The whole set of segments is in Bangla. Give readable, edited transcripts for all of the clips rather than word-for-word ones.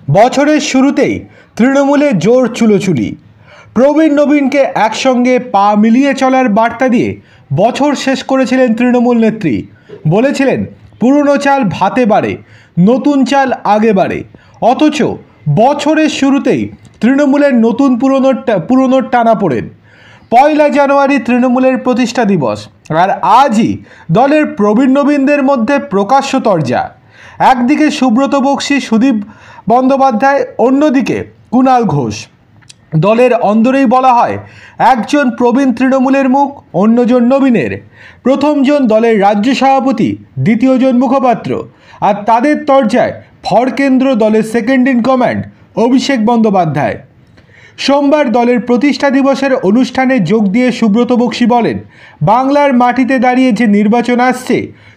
বছরের শুরুতেই তৃণমূলে জোর চুলোচুলি। প্রবীণ নবীনকে একসঙ্গে পা মিলিয়ে চলার বার্তা দিয়ে বছর শেষ করেছিলেন তৃণমূল নেত্রী। বলেছিলেন পুরনো চাল ভাতে বাড়ে, নতুন চাল আগে বাড়ে। অথচ বছরের শুরুতেই তৃণমূলের নতুন পুরনোর টানাপোড়েন। 1 জানুয়ারি তৃণমূলের প্রতিষ্ঠা দিবস, আর আজই দলের প্রবীণ নবীনদের মধ্যে প্রকাশ্য তরজা। একদিকে সুব্রত বক্সী, সুদীপ বন্দ্যোপাধ্যায়, অন্যদিকে কুণাল ঘোষ। দলের অন্দরেই বলা হয় একজন প্রবীণ তৃণমূলের মুখ, অন্যজন নবীনের। প্রথমজন দলের রাজ্য সভাপতি, দ্বিতীয়জন মুখপাত্র। আর তাদের তরজায় ভরকেন্দ্র দলের second in command Abhishek Bandyopadhyay. সোমবার দলের প্রতিষ্ঠা দিবসের অনুষ্ঠানে যোগ দিয়ে সুব্রত বক্সী বলেন, বাংলার মাটিতে দাঁড়িয়ে যে নির্বাচন আসছে,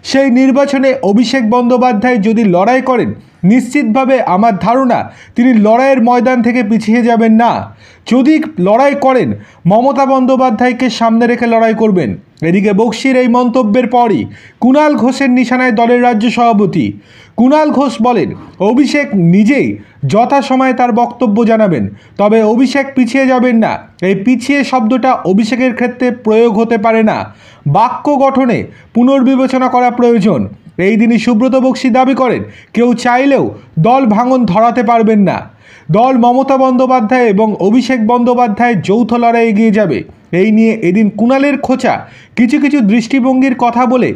সেই নির্বাচনে অভিষেক বন্দ্যোপাধ্যায় যদি লড়াই করেন, নিশ্চিতভাবে আমার ধারণা তিনি লড়াইয়ের ময়দান থেকে পিছিয়ে যাবেন না। যদি লড়াই করেন, মমতা বন্দ্যোপাধ্যায়কে সামনে রেখে লড়াই করবেন। এদিকে বক্সীর এই মন্তব্যের পরই কুণাল ঘোষের নিশানায় দলের রাজ্য সভাপতি। কুণাল ঘোষ বলেন, অভিষেক নিজেই যথাসময়ে তার বক্তব্য জানাবেন, তবে অভিষেক পিছিয়ে যাবেন না। এই পিছিয়ে শব্দটা অভিষেকের ক্ষেত্রে প্রয়োগ হতে পারে না। বাক্য গঠনে পুনর্বিবেচনা করা প্রয়োজন। এই দিনই সুব্রত বক্সী দাবি করেন, কেউ চাইলেও দল ভাঙন ধরাতে পারবেন না। দল মমতা বন্দ্যোপাধ্যায় এবং অভিষেক বন্দ্যোপাধ্যায় যৌথ লড়াই এগিয়ে যাবে। এই নিয়ে এদিন কুণালের খোঁচা কিছু কিছু দৃষ্টিভঙ্গির কথা বলে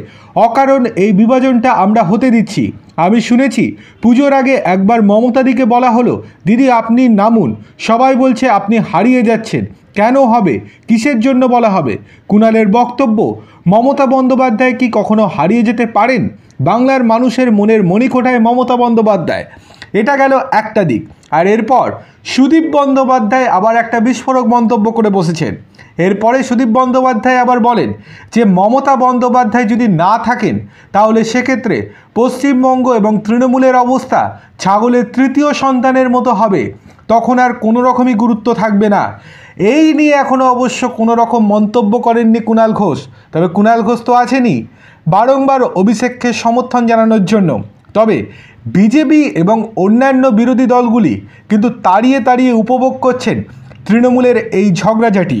অকারণ এই বিভাজনটা আমরা হতে দিচ্ছি। আমি শুনেছি পুজোর আগে একবার মমতাদিকে বলা হলো, দিদি আপনি নামুন, সবাই বলছে আপনি হারিয়ে যাচ্ছেন, কেন হবে, কিসের জন্য বলা হবে? কুণালের বক্তব্য, মমতা বন্দ্যোপাধ্যায় কি কখনো হারিয়ে যেতে পারেন? বাংলার মানুষের মনের মণিকোঠায় মমতা বন্দ্যোপাধ্যায়। এটা গেল একটা দিক। আর এরপর সুদীপ বন্দ্যোপাধ্যায় আবার একটা বিস্ফোরক মন্তব্য করে বসেছেন। এরপরে সুদীপ বন্দ্যোপাধ্যায় আবার বলেন যে মমতা বন্দ্যোপাধ্যায় যদি না থাকেন, তাহলে সেক্ষেত্রে পশ্চিমবঙ্গ এবং তৃণমূলের অবস্থা ছাগলের তৃতীয় সন্তানের মতো হবে, তখন আর কোনো রকমই গুরুত্ব থাকবে না। এই নিয়ে এখনও অবশ্য কোনো রকম মন্তব্য করেননি কুণাল ঘোষ। তবে কুণাল ঘোষ তো আছেনই বারংবার অভিষেককে সমর্থন জানানোর জন্য। তবে বিজেপি এবং অন্যান্য বিরোধী দলগুলি কিন্তু তাড়িয়ে তাড়িয়ে উপভোগ করছেন তৃণমূলের এই ঝগড়াঝাটি।